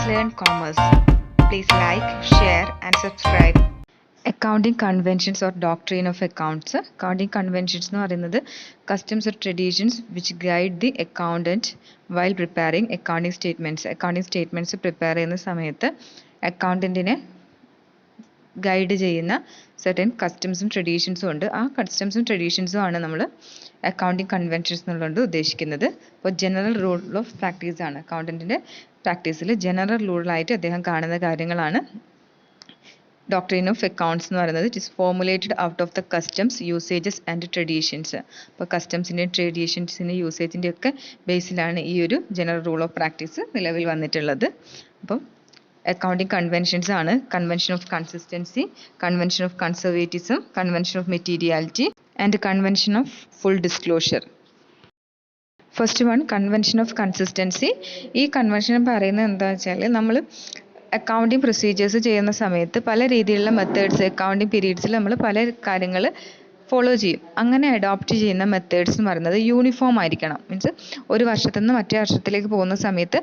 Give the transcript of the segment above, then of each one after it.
learn commerce. Please like, share, and subscribe. Accounting conventions or doctrine of accounts. Accounting conventions എന്ന് പറയുന്നത് customs or traditions which guide the accountant while preparing accounting statements. Accounting statements prepare ചെയ്യുന്ന സമയത്ത് അക്കൗണ്ടൻറ്റിനെ guide ചെയ്യുന്ന certain കസ്റ്റംസും ട്രഡീഷൻസും ഉണ്ട്. ആ കസ്റ്റംസും ട്രഡീഷൻസും ആണ് നമ്മൾ accounting conventions എന്നുള്ളത് ഉദ്ദേശിക്കുന്നത്. അപ്പോൾ ജനറൽ റൂൾ ഓഫ് പ്രാക്ടീസ് ആണ്. അക്കൗണ്ടൻറ്റിൻ്റെ പ്രാക്ടീസിൽ ജനറൽ റൂളായിട്ട് അദ്ദേഹം കാണുന്ന കാര്യങ്ങളാണ് ഡോക്ട്രിൻ ഓഫ് അക്കൗണ്ട്സ് എന്ന് പറയുന്നത്. It is formulated out of the customs usages and traditions. അപ്പോൾ കസ്റ്റംസിൻ്റെയും ട്രഡീഷൻസിൻ്റെ യൂസേജിൻ്റെ ഒക്കെ ബേസിലാണ് ഈ ഒരു ജനറൽ റൂൾ ഓഫ് പ്രാക്ടീസ് നിലവിൽ വന്നിട്ടുള്ളത്. അപ്പം അക്കൗണ്ടിങ് കൺവെൻഷൻസ് ആണ് convention of consistency, convention of conservatism, convention of materiality and convention of full disclosure. First one, convention of consistency. ഈ കൺവെൻഷൻ പറയുന്നത് എന്താ വെച്ചാൽ നമ്മൾ അക്കൗണ്ടിങ് പ്രൊസീജിയേഴ്സ് ചെയ്യുന്ന സമയത്ത് പല രീതിയിലുള്ള മെത്തേഡ്സ് അക്കൗണ്ടിങ് പീരീഡ്സിൽ നമ്മൾ പല കാര്യങ്ങൾ ഫോളോ ചെയ്യും. അങ്ങനെ അഡോപ്റ്റ് ചെയ്യുന്ന മെത്തേഡ്സ് എന്ന് പറയുന്നത് യൂണിഫോം ആയിരിക്കണം. മീൻസ് ഒരു വർഷത്തിൽ നിന്ന് മറ്റേ വർഷത്തിലേക്ക് പോകുന്ന സമയത്ത്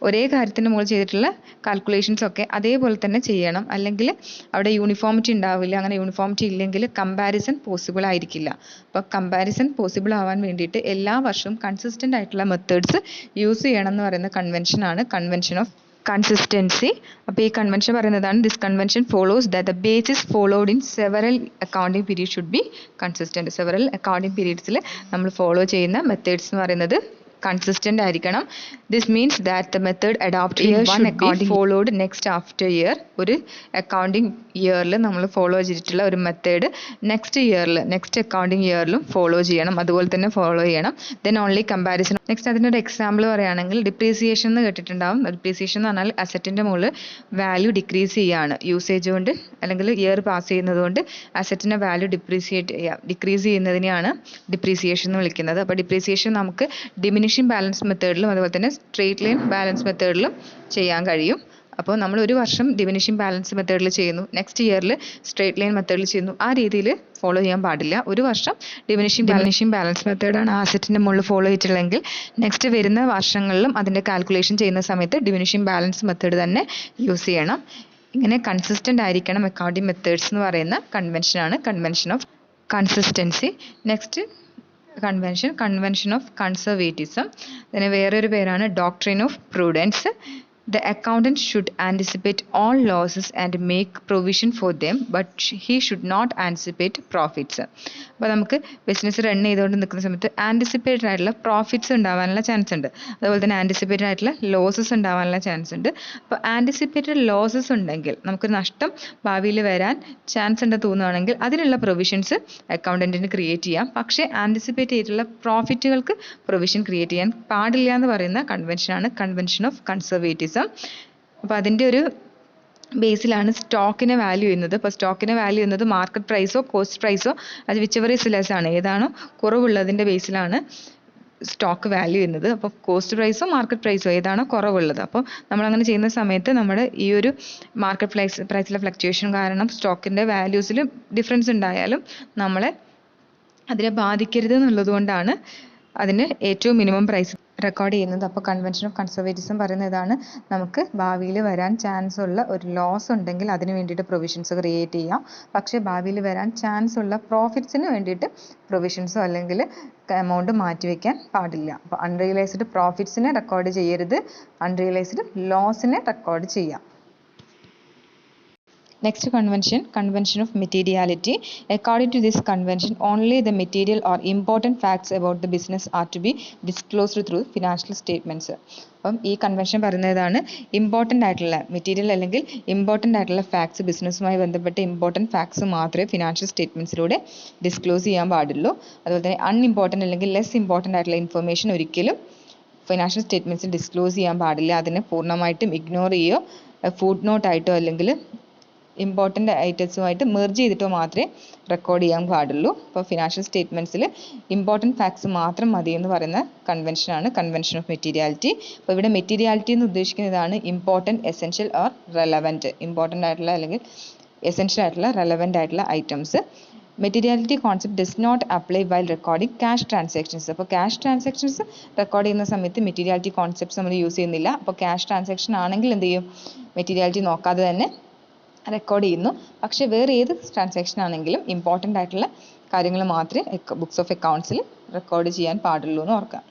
ഒരേ കാര്യത്തിന് മുകളിൽ ചെയ്തിട്ടുള്ള കാൽക്കുലേഷൻസ് ഒക്കെ അതേപോലെ തന്നെ ചെയ്യണം. അല്ലെങ്കിൽ അവിടെ യൂണിഫോമിറ്റി ഉണ്ടാവില്ല. അങ്ങനെ യൂണിഫോമിറ്റി ഇല്ലെങ്കിൽ കമ്പാരിസൺ പോസിബിൾ ആയിരിക്കില്ല. അപ്പോൾ കമ്പാരിസൺ പോസിബിൾ ആവാൻ വേണ്ടിയിട്ട് എല്ലാ വർഷവും കൺസിസ്റ്റൻ്റ് ആയിട്ടുള്ള മെത്തേഡ്സ് യൂസ് ചെയ്യണം എന്ന് പറയുന്ന കൺവെൻഷനാണ് കൺവെൻഷൻ ഓഫ് കൺസിസ്റ്റൻസി. അപ്പോൾ ഈ കൺവെൻഷൻ പറയുന്നതാണ് this convention follows that the basis followed in several accounting period should be consistent. Several accounting പീരീഡ്സിൽ നമ്മൾ ഫോളോ ചെയ്യുന്ന മെത്തേഡ്സ് എന്ന് പറയുന്നത് കൺസിസ്റ്റൻ്റ് ആയിരിക്കണം. This means that the method adopt in one accounting followed next after year. ഒരു accounting ഇയറിൽ നമ്മൾ follow ചെയ്തിട്ടുള്ള ഒരു മെത്തേഡ് നെക്സ്റ്റ് അക്കൗണ്ടിങ് ഇയറിലും ഫോളോ ചെയ്യണം. അതുപോലെ തന്നെ ഫോളോ ചെയ്യണം. Then only comparison. നെക്സ്റ്റ് അതിനൊരു എക്സാമ്പിൾ പറയുകയാണെങ്കിൽ ഡിപ്രീസിയേഷൻ എന്ന് കേട്ടിട്ടുണ്ടാവും. ഡിപ്രീസിയേഷൻ എന്ന് പറഞ്ഞാൽ അസറ്റിൻ്റെ മുകളിൽ വാല്യൂ ഡിക്രീസ് ചെയ്യുകയാണ്. യൂസേജ് കൊണ്ട് അല്ലെങ്കിൽ ഇയർ പാസ് ചെയ്യുന്നത് കൊണ്ട് അസറ്റിൻ്റെ വാല്യൂ ഡിക്രീസ് ചെയ്യുന്നതിനെയാണ് ഡിപ്രീസിയേഷൻ എന്ന് വിളിക്കുന്നത്. അപ്പോൾ ഡിപ്രീസിയേഷൻ നമുക്ക് ഡിമിനിഷിംഗ് ബാലൻസ് മെത്തേഡിലും അതുപോലെ തന്നെ സ്ട്രെയിറ്റ് ലൈൻ ബാലൻസ് മെത്തേഡിലും ചെയ്യാൻ കഴിയും. അപ്പോൾ നമ്മൾ ഒരു വർഷം ഡിമിനിഷിംഗ് ബാലൻസ് മെത്തേഡിൽ ചെയ്യുന്നു, നെക്സ്റ്റ് ഇയറിൽ സ്ട്രെയിറ്റ് ലൈൻ മെത്തേഡിൽ ചെയ്യുന്നു. ആ രീതിയിൽ ഫോളോ ചെയ്യാൻ പാടില്ല. ഒരു വർഷം ഡിമിനിഷിംഗ് ബാലൻസ് മെത്തേഡാണ് അസറ്റിൻ്റെ മുകളിൽ ഫോളോ ചെയ്തിട്ടുള്ളതെങ്കിൽ നെക്സ്റ്റ് വരുന്ന വർഷങ്ങളിലും അതിൻ്റെ കാൽക്കുലേഷൻ ചെയ്യുന്ന സമയത്ത് ഡിമിനിഷിംഗ് ബാലൻസ് മെത്തേഡ് തന്നെ യൂസ് ചെയ്യണം. ഇങ്ങനെ കൺസിസ്റ്റൻ്റ് ആയിരിക്കണം അക്കൗണ്ടിങ് മെത്തേഡ്സ് എന്ന് പറയുന്ന കൺവെൻഷനാണ് convention of consistency. Next convention of conservatism. അതിന് വേറൊരു പേരാണ് doctrine of prudence. The accountant should anticipate all losses and make provision for them, but he should not anticipate profits. അപ്പോൾ നമുക്ക് ബിസിനസ് റൺ ചെയ്തുകൊണ്ട് നിൽക്കുന്ന സമയത്ത് ആൻറ്റിസിപ്പേറ്റഡ് ആയിട്ടുള്ള പ്രോഫിറ്റ്സ് ഉണ്ടാവാനുള്ള ചാൻസ് ഉണ്ട്. അതുപോലെ തന്നെ ആൻറ്റിസിപ്പേറ്റഡ് ആയിട്ടുള്ള ലോസസ് ഉണ്ടാവാനുള്ള ചാൻസ് ഉണ്ട്. അപ്പോൾ ആൻറ്റിസിപ്പേറ്റഡ് ലോസസ് ഉണ്ടെങ്കിൽ നമുക്ക് നഷ്ടം ഭാവിയിൽ വരാൻ ചാൻസ് ഉണ്ട് തോന്നുകയാണെങ്കിൽ അതിനുള്ള പ്രൊവിഷൻസ് അക്കൗണ്ടൻറ്റിന് ക്രിയേറ്റ് ചെയ്യാം. പക്ഷേ ആൻറ്റിസിപ്പേറ്റ് ചെയ്തിട്ടുള്ള പ്രോഫിറ്റുകൾക്ക് പ്രൊവിഷൻ ക്രിയേറ്റ് ചെയ്യാൻ പാടില്ല എന്ന് പറയുന്ന കൺവെൻഷനാണ് കൺവെൻഷൻ ഓഫ് കൺസർവേറ്റിസം. അപ്പോൾ അതിൻ്റെ ഒരു ബേസിലാണ് സ്റ്റോക്കിനെ വാല്യൂ ചെയ്യുന്നത്. അപ്പോൾ സ്റ്റോക്കിനെ വാല്യൂ ചെയ്യുന്നത് മാർക്കറ്റ് പ്രൈസോ കോസ്റ്റ് പ്രൈസോ അത് വിച്ചെവർ ഈസ് ലെസ് ആണ്, ഏതാണോ കുറവുള്ളതിൻ്റെ ബേസിലാണ് സ്റ്റോക്ക് വാല്യൂ ചെയ്യുന്നത്. അപ്പോൾ കോസ്റ്റ് പ്രൈസോ മാർക്കറ്റ് പ്രൈസോ ഏതാണോ കുറവുള്ളത്. അപ്പോൾ നമ്മളങ്ങനെ ചെയ്യുന്ന സമയത്ത് നമ്മുടെ ഈ ഒരു മാർക്കറ്റ് പ്രൈസിലെ ഫ്ലക്ച്വേഷൻ കാരണം സ്റ്റോക്കിൻ്റെ വാല്യൂസിൽ ഡിഫറൻസ് ഉണ്ടായാലും നമ്മളെ അതിനെ ബാധിക്കരുത് എന്നുള്ളത് കൊണ്ടാണ് അതിന് ഏറ്റവും മിനിമം പ്രൈസ് റെക്കോർഡ് ചെയ്യുന്നത്. അപ്പോൾ കൺവെൻഷൻ ഓഫ് കൺസർവേറ്റിസം പറയുന്ന ഇതാണ്, നമുക്ക് ഭാവിയിൽ വരാൻ ചാൻസ് ഉള്ള ഒരു ലോസ് ഉണ്ടെങ്കിൽ അതിന് വേണ്ടിയിട്ട് പ്രൊവിഷൻസ് ക്രിയേറ്റ് ചെയ്യാം. പക്ഷേ ഭാവിയിൽ വരാൻ ചാൻസ് ഉള്ള പ്രോഫിറ്റ്സിന് വേണ്ടിയിട്ട് പ്രൊവിഷൻസോ അല്ലെങ്കിൽ എമൗണ്ട് മാറ്റിവെക്കാൻ പാടില്ല. അപ്പോൾ അൺറിയലൈസ്ഡ് പ്രോഫിറ്റ്സിനെ റെക്കോർഡ് ചെയ്യരുത്, അൺറിയലൈസ്ഡ് ലോസിനെ റെക്കോർഡ് ചെയ്യാം. Next convention of materiality. According to this convention, only the material or important facts about the business are to be disclosed through financial statements. അപ്പം ഈ കൺവെൻഷൻ പറയുന്നതാണ് ഇമ്പോർട്ടൻ്റ് ആയിട്ടുള്ള material അല്ലെങ്കിൽ important ആയിട്ടുള്ള facts, ബിസിനസ്സുമായി ബന്ധപ്പെട്ട important facts മാത്രമേ financial സ്റ്റേറ്റ്മെൻറ്റ്സിലൂടെ disclose ചെയ്യാൻ പാടുള്ളൂ. അതുപോലെ തന്നെ അൺഇമ്പോർട്ടൻ്റ് അല്ലെങ്കിൽ ലെസ് ഇമ്പോർട്ടൻ്റ് ആയിട്ടുള്ള ഇൻഫർമേഷൻ ഒരിക്കലും ഫിനാൻഷ്യൽ സ്റ്റേറ്റ്മെൻറ്റ്സിൽ ഡിസ്ക്ലോസ് ചെയ്യാൻ പാടില്ല. അതിനെ പൂർണ്ണമായിട്ടും ഇഗ്നോർ ചെയ്യുകയോ ഫുഡ് നോട്ടായിട്ടോ അല്ലെങ്കിൽ ഇമ്പോർട്ടൻ്റ് ഐറ്റംസുമായിട്ട് മെർജ് ചെയ്തിട്ടോ മാത്രമേ റെക്കോർഡ് ചെയ്യാൻ പാടുള്ളൂ. അപ്പോൾ ഫിനാൻഷ്യൽ സ്റ്റേറ്റ്മെൻറ്റ്സിൽ ഇമ്പോർട്ടൻ്റ് ഫാക്ട്സ് മാത്രം മതി എന്ന് പറയുന്ന കൺവെൻഷനാണ് കൺവെൻഷൻ ഓഫ് മെറ്റീരിയാലിറ്റി. അപ്പോൾ ഇവിടെ മെറ്റീരിയാലിറ്റി എന്ന് ഉദ്ദേശിക്കുന്നതാണ് important, essential or relevant. Important ആയിട്ടുള്ള അല്ലെങ്കിൽ എസെൻഷ്യൽ ആയിട്ടുള്ള റെലവൻ്റ് ആയിട്ടുള്ള items. Materiality concept does not apply while recording cash transactions. അപ്പോൾ ക്യാഷ് ട്രാൻസാക്ഷൻസ് റെക്കോർഡ് ചെയ്യുന്ന സമയത്ത് മെറ്റീരിയാലിറ്റി കോൺസെപ്റ്റ്സ് നമ്മൾ യൂസ് ചെയ്യുന്നില്ല. അപ്പോൾ ക്യാഷ് ട്രാൻസാക്ഷൻ ആണെങ്കിൽ എന്ത് ചെയ്യും, മെറ്റീരിയാലിറ്റി നോക്കാതെ തന്നെ റെക്കോർഡ് ചെയ്യുന്നു. പക്ഷേ വേറെ ഏത് ട്രാൻസാക്ഷൻ ആണെങ്കിലും ഇമ്പോർട്ടൻ്റ് ആയിട്ടുള്ള കാര്യങ്ങൾ മാത്രമേ ബുക്സ് ഓഫ് അക്കൗണ്ട്സിൽ റെക്കോർഡ് ചെയ്യാൻ പാടുള്ളൂ എന്ന് ഓർക്കാം.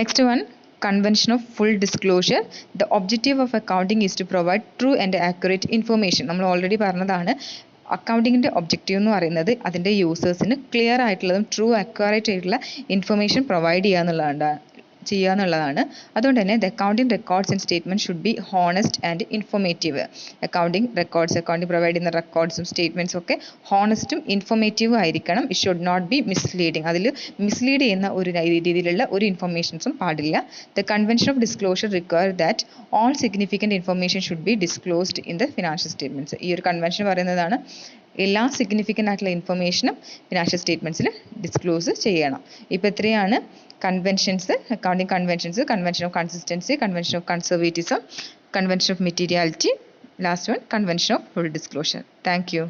Next one, convention of full disclosure. The objective of accounting is to provide true and accurate information. നമ്മൾ ഓൾറെഡി പറഞ്ഞതാണ്, അക്കൗണ്ടിങ്ങിൻ്റെ ഒബ്ജക്റ്റീവ് എന്ന് പറയുന്നത് അതിൻ്റെ യൂസേഴ്സിന് ക്ലിയർ ആയിട്ടുള്ളതും ട്രൂ അക്യുറേറ്റ് ആയിട്ടുള്ള ഇൻഫർമേഷൻ പ്രൊവൈഡ് ചെയ്യുക എന്നുള്ളതാണ്. അതുകൊണ്ട് തന്നെ the accounting records and statement should be honest and informative. Accounting provide ചെയ്യുന്ന റെക്കോർഡ്സും സ്റ്റേറ്റ്മെൻറ്റ്സും ഒക്കെ ഹോണസ്റ്റും ഇൻഫോർമേറ്റീവും ആയിരിക്കണം. It should not be misleading. അതിൽ മിസ്ലീഡ് ചെയ്യുന്ന ഒരു രീതിയിലുള്ള ഒരു ഇൻഫർമേഷൻസും പാടില്ല. The convention of disclosure require that all significant information should be disclosed in the financial statements. ഈ ഒരു കൺവെൻഷൻ പറയുന്നതാണ് എല്ലാ സിഗ്നിഫിക്കൻ്റ് ആയിട്ടുള്ള ഇൻഫർമേഷനും ഫിനാൻഷ്യൽ സ്റ്റേറ്റ്മെൻറ്റ്സിൽ ഡിസ്ക്ലോസ് ചെയ്യണം. ഇപ്പോൾ ഇത്രയാണ് conventions, accounting conventions. Convention of consistency, convention of conservatism, convention of materiality, last one convention of full disclosure. Thank you.